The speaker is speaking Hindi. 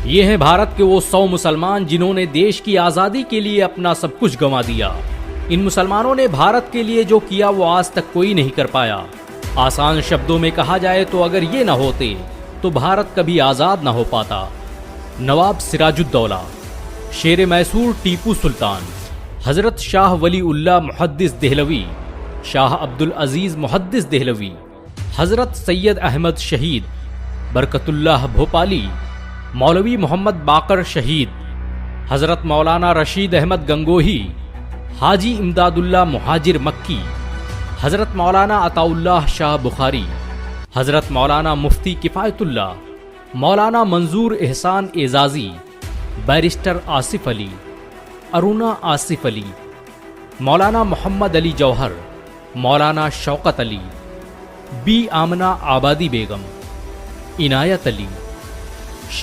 ये हैं भारत के वो 100 मुसलमान जिन्होंने देश की आज़ादी के लिए अपना सब कुछ गंवा दिया। इन मुसलमानों ने भारत के लिए जो किया वो आज तक कोई नहीं कर पाया। आसान शब्दों में कहा जाए तो अगर ये ना होते तो भारत कभी आज़ाद ना हो पाता। नवाब सिराजुद्दौला, शेर मैसूर टीपू सुल्तान, हज़रत शाह वली उल्लाह मुहद्दिस देहलवी, शाह अब्दुल अजीज़ मुहद्दिस देहलवी, हज़रत सैयद अहमद शहीद, बरकतुल्लाह भोपाली, मौलवी मोहम्मद बाकर शहीद, हज़रत मौलाना रशीद अहमद गंगोही, हाजी इमदादुल्लाह मुहाजिर मक्की, हज़रत मौलाना अताउल्लाह शाह बुखारी, हज़रत मौलाना मुफ्ती किफ़ायतुल्लाह, मौलाना मंजूर एहसान एजाजी, बैरिस्टर आसिफ अली, अरुणा आसिफ अली, मौलाना मोहम्मद अली जौहर, मौलाना शौकत अली, बी आमना आबादी बेगम, इनायत अली,